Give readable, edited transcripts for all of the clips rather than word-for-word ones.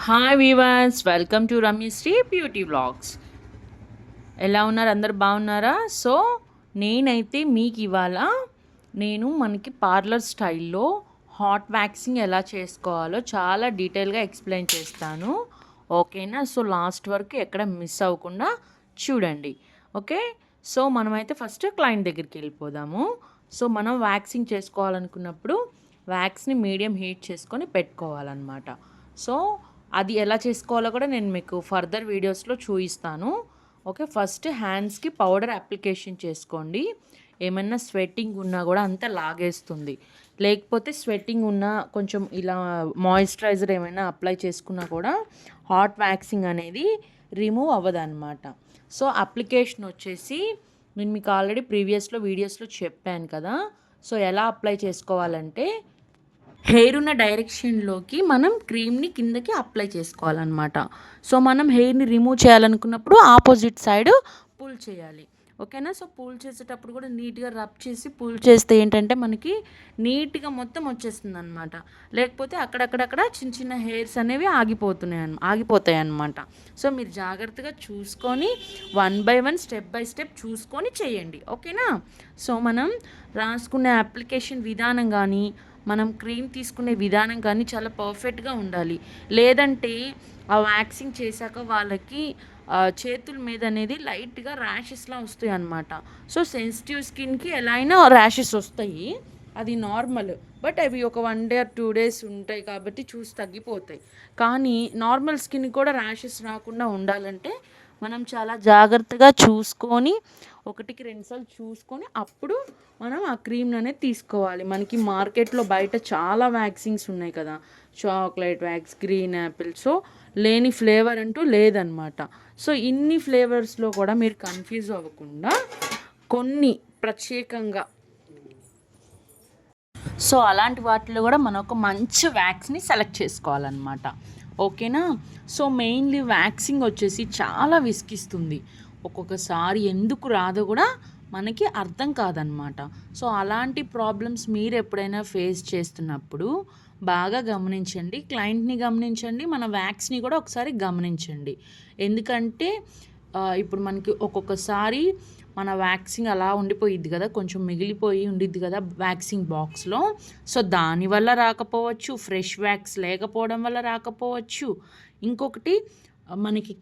Hi weavers, welcome to Ramyasri beauty vlogs. ఎలా ఉన్నారు? అందరు బాగున్నారా? సో నేనైతే మీకు ఇవాళ మనకి పార్లర్ స్టైల్లో హాట్ వ్యాక్సింగ్ ఎలా చేసుకోవాలో చాలా డీటెయిల్గా ఎక్స్ప్లెయిన్ చేస్తాను. ఓకేనా? సో లాస్ట్ వరకు ఎక్కడ మిస్ అవ్వకుండా చూడండి. ఓకే, సో మనమైతే ఫస్ట్ క్లయింట్ దగ్గరికి వెళ్ళిపోదాము. సో మనం వ్యాక్సింగ్ చేసుకోవాలనుకున్నప్పుడు వ్యాక్స్ని మీడియం హీట్ చేసుకొని పెట్టుకోవాలన్నమాట. సో అది ఎలా చేసుకోవాలో కూడా నేను మీకు ఫర్దర్ వీడియోస్లో చూపిస్తాను. ఓకే, ఫస్ట్ హ్యాండ్స్కి పౌడర్ అప్లికేషన్ చేసుకోండి. ఏమన్నా స్వెట్టింగ్ ఉన్నా కూడా అంతా లాగేస్తుంది. లేకపోతే స్వెట్టింగ్ ఉన్నా కొంచెం ఇలా మాయిశ్చరైజర్ ఏమైనా అప్లై చేసుకున్నా కూడా హాట్ వ్యాక్సింగ్ అనేది రిమూవ్ అవ్వదన్నమాట. సో అప్లికేషన్ వచ్చేసి నేను మీకు ఆల్రెడీ ప్రీవియస్లో వీడియోస్లో చెప్పాను కదా. సో ఎలా అప్లై చేసుకోవాలంటే హెయిర్ ఉన్న డైరెక్షన్లోకి మనం క్రీమ్ని కిందకి అప్లై చేసుకోవాలన్నమాట. సో మనం హెయిర్ని రిమూవ్ చేయాలనుకున్నప్పుడు ఆపోజిట్ సైడ్ పుల్ చేయాలి. ఓకేనా? సో పుల్ చేసేటప్పుడు కూడా నీట్గా రబ్ చేసి పుల్ చేస్తే ఏంటంటే మనకి నీట్గా మొత్తం వచ్చేస్తుంది అనమాట. లేకపోతే అక్కడక్కడక్కడ చిన్న చిన్న హెయిర్స్ అనేవి ఆగిపోతాయి అన్నమాట. సో మీరు జాగ్రత్తగా చూసుకొని 1 బై 1 స్టెప్ బై స్టెప్ చూసుకొని చేయండి. ఓకేనా? సో మనం రాసుకునే అప్లికేషన్ విధానం కానీ మనం క్రీమ్ తీసుకునే విధానం కానీ చాలా పర్ఫెక్ట్గా ఉండాలి. లేదంటే ఆ వ్యాక్సింగ్ చేశాక వాళ్ళకి చేతుల మీద అనేది లైట్గా ర్యాషెస్లా వస్తాయి అన్నమాట. సో సెన్సిటివ్ స్కిన్కి ఎలా అయినా ర్యాషెస్ వస్తాయి, అది నార్మల్. బట్ అవి ఒక 1 డే ఆర్ 2 డేస్ ఉంటాయి కాబట్టి చూసి తగ్గిపోతాయి. కానీ నార్మల్ స్కిన్ కూడా ర్యాషెస్ రాకుండా ఉండాలంటే మనం చాలా జాగ్రత్తగా చూసుకొని 1కి 2 సార్లు చూసుకొని అప్పుడు మనం ఆ క్రీమ్ అనేది తీసుకోవాలి. మనకి మార్కెట్లో బయట చాలా వ్యాక్సింగ్స్ ఉన్నాయి కదా, chocolate wax, green Apple. So లేని ఫ్లేవర్ అంటూ లేదనమాట. సో ఇన్ని ఫ్లేవర్స్లో కూడా మీరు కన్ఫ్యూజ్ అవ్వకుండా కొన్ని ప్రత్యేకంగా, సో అలాంటి వాటిలో కూడా మనం ఒక మంచి వ్యాక్స్ని సెలెక్ట్ చేసుకోవాలన్నమాట. ఓకేనా? సో మెయిన్లీ వ్యాక్సింగ్ వచ్చేసి చాలా విసిగిస్తుంది. ఒక్కొక్కసారి ఎందుకు రాదో కూడా మనకి అర్థం కాదనమాట. సో అలాంటి ప్రాబ్లమ్స్ మీరు ఎప్పుడైనా ఫేస్ చేస్తున్నప్పుడు బాగా గమనించండి, క్లయింట్ని గమనించండి, మన వ్యాక్స్ని కూడా ఒకసారి గమనించండి. ఎందుకంటే ఇప్పుడు మనకి ఒక్కొక్కసారి మన వ్యాక్సింగ్ అలా ఉండిపోయిద్ది కదా, కొంచెం మిగిలిపోయి ఉండిద్ది కదా వ్యాక్సింగ్ బాక్స్లో. సో దానివల్ల రాకపోవచ్చు, ఫ్రెష్ వ్యాక్స్ లేకపోవడం వల్ల రాకపోవచ్చు. ఇంకొకటి మనకి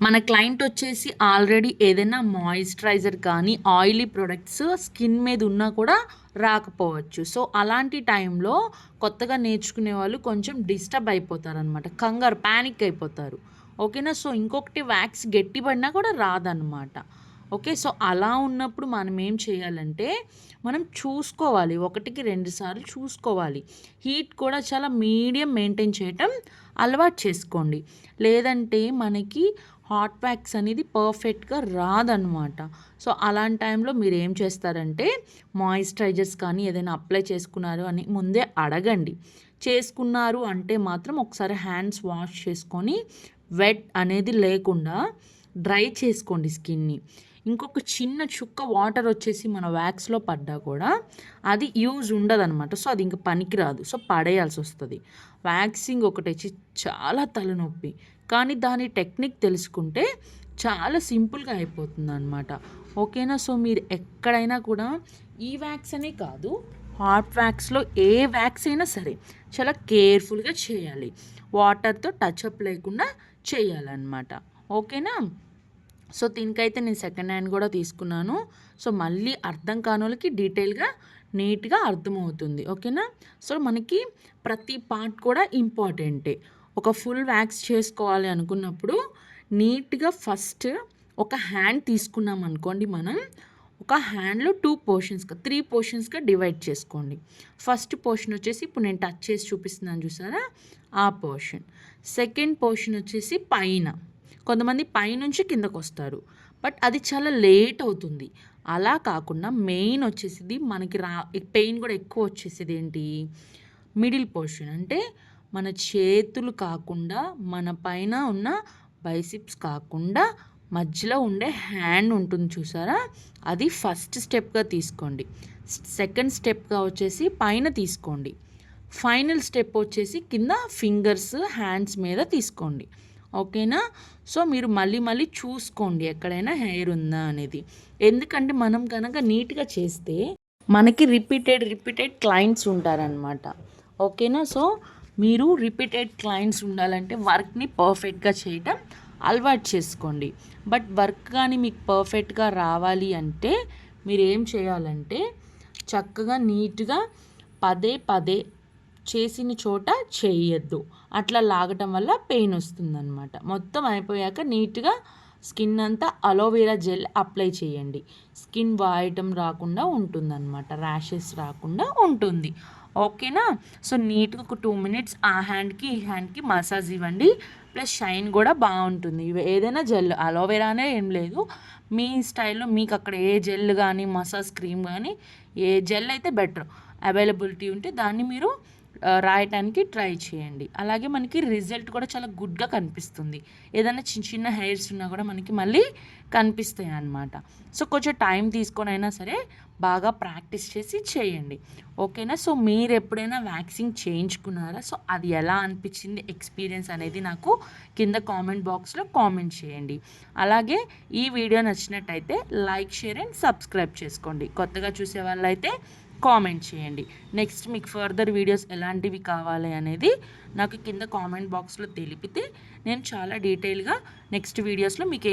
మన క్లయింట్ వచ్చేసి ఆల్రెడీ ఏదైనా మాయిశ్చరైజర్ కానీ ఆయిలీ ప్రొడక్ట్స్ స్కిన్ మీద ఉన్నా కూడా రాకపోవచ్చు. సో అలాంటి టైంలో కొత్తగా నేర్చుకునే వాళ్ళు కొంచెం డిస్టర్బ్ అయిపోతారనమాట, కంగారు ప్యానిక్ అయిపోతారు. ఓకేనా? సో ఇంకొకటి వ్యాక్స్ గట్టిపడినా కూడా రాదనమాట. ఓకే, సో అలా ఉన్నప్పుడు మనం ఏం చేయాలంటే మనం చూసుకోవాలి, 1కి 2 సార్లు చూసుకోవాలి. హీట్ కూడా చాలా మీడియం మెయింటైన్ చేయటం అలవాటు చేసుకోండి. లేదంటే మనకి హాట్ వ్యాక్స్ అనేది పర్ఫెక్ట్గా రాదనమాట. సో అలాంటి టైంలో మీరు ఏం చేస్తారంటే మాయిశ్చరైజర్స్ కానీ ఏదైనా అప్లై చేసుకున్నారు అని ముందే అడగండి. చేసుకున్నారు అంటే మాత్రం ఒకసారి హ్యాండ్స్ వాష్ చేసుకొని వెట్ అనేది లేకుండా డ్రై చేసుకోండి స్కిన్ని. ఇంకొక చిన్న చుక్క వాటర్ వచ్చేసి మన వ్యాక్స్లో పడ్డా కూడా అది యూజ్ ఉండదన్నమాట. సో అది ఇంకా పనికిరాదు, సో పడేయాల్సి వస్తుంది. వ్యాక్సింగ్ ఒకటి వచ్చి చాలా తలనొప్పి, కానీ దాని టెక్నిక్ తెలుసుకుంటే చాలా సింపుల్గా అయిపోతుంది అనమాట. ఓకేనా? సో మీరు ఎక్కడైనా కూడా ఈ వ్యాక్స్ అనే కాదు, హాట్ వ్యాక్స్లో ఏ వ్యాక్స్ అయినా సరే చాలా కేర్ఫుల్గా చేయాలి. వాటర్తో టచ్అప్ లేకుండా చేయాలన్నమాట. ఓకేనా? సో దీనికైతే నేను సెకండ్ హ్యాండ్ కూడా తీసుకున్నాను. సో మళ్ళీ అర్థం కాని వాళ్ళకి డీటెయిల్గా నీట్గా అర్థమవుతుంది. ఓకేనా? సో మనకి ప్రతి పార్ట్ కూడా ఇంపార్టెంటే. ఒక ఫుల్ వ్యాక్స్ చేసుకోవాలి అనుకున్నప్పుడు నీట్గా ఫస్ట్ ఒక హ్యాండ్ తీసుకున్నాం అనుకోండి, మనం ఒక హ్యాండ్లో 2 పోర్షన్స్గా 3 పోర్షన్స్గా డివైడ్ చేసుకోండి. ఫస్ట్ పోర్షన్ వచ్చేసి ఇప్పుడు నేను టచ్ చేసి చూపిస్తున్నాను చూసారా, ఆ పోర్షన్. సెకండ్ పోర్షన్ వచ్చేసి పైన, కొంతమంది పైనుంచి కిందకు వస్తారు, బట్ అది చాలా లేట్ అవుతుంది. అలా కాకుండా మెయిన్ వచ్చేసింది మనకి పెయిన్ కూడా ఎక్కువ వచ్చేసేది ఏంటి, మిడిల్ పోర్షన్. అంటే మన చేతులు కాకుండా మన పైన ఉన్న బైసిప్స్ కాకుండా మధ్యలో ఉండే హ్యాండ్ ఉంటుంది చూసారా, అది ఫస్ట్ స్టెప్గా తీసుకోండి. సెకండ్ స్టెప్గా వచ్చేసి పైన తీసుకోండి. ఫైనల్ స్టెప్ వచ్చేసి కింద ఫింగర్స్ హ్యాండ్స్ మీద తీసుకోండి. ఓకేనా? సో మీరు మళ్ళీ మళ్ళీ చూసుకోండి ఎక్కడైనా హెయిర్ ఉందా అనేది. ఎందుకంటే మనం కనుక నీట్గా చేస్తే మనకి రిపీటెడ్ క్లయింట్స్ ఉంటారనమాట. ఓకేనా? సో మీరు రిపీటెడ్ క్లయింట్స్ ఉండాలంటే వర్క్ని పర్ఫెక్ట్గా చేయటం అలవాటు చేసుకోండి. బట్ వర్క్ కానీ మీకు పర్ఫెక్ట్గా రావాలి అంటే మీరు ఏం చేయాలంటే చక్కగా నీట్గా పదే చేసిన చోట చేయొద్దు. అట్లా లాగటం వల్ల పెయిన్ వస్తుందన్నమాట. మొత్తం అయిపోయాక నీట్గా స్కిన్ అంతా అలోవెరా జెల్ అప్లై చేయండి. స్కిన్ వాయటం రాకుండా ఉంటుందన్నమాట, ర్యాషెస్ రాకుండా ఉంటుంది. ఓకేనా? సో నీట్గా ఒక 2 మినిట్స్ ఆ హ్యాండ్కి ఈ హ్యాండ్కి మసాజ్ ఇవ్వండి. ప్లస్ షైన్ కూడా బాగుంటుంది. ఏదైనా జెల్, అలోవెరానే ఏం లేదు, మీ స్టైల్లో మీకు అక్కడ ఏ జెల్ కానీ మసాజ్ క్రీమ్ కానీ ఏ జెల్ అయితే బెటర్ అవైలబిలిటీ ఉంటే దాన్ని మీరు రాయటానికి ట్రై చేయండి. అలాగే మనకి రిజల్ట్ కూడా చాలా గుడ్గా కనిపిస్తుంది. ఏదైనా చిన్న హెయిర్స్ ఉన్నా కూడా మనకి మళ్ళీ కనిపిస్తాయి అన్నమాట. సో కొంచెం టైం తీసుకొని అయినా సరే బాగా ప్రాక్టీస్ చేసి చేయండి. ఓకేనా? సో మీరు ఎప్పుడైనా వ్యాక్సింగ్ చేయించుకున్నారా? సో అది ఎలా అనిపించింది ఎక్స్పీరియన్స్ అనేది నాకు కింద కామెంట్ బాక్స్లో కామెంట్ చేయండి. అలాగే ఈ వీడియో నచ్చినట్టయితే లైక్, షేర్ అండ్ సబ్స్క్రైబ్ చేసుకోండి. కొత్తగా చూసే వాళ్ళైతే కామెంట్ చేయండి. నెక్స్ట్ మీకు ఫర్దర్ వీడియోస్ ఎలాంటివి కావాలి అనేది నాకు కింద కామెంట్ బాక్స్లో తెలిపితే నేను చాలా డీటెయిల్గా నెక్స్ట్ వీడియోస్లో మీకు ఏం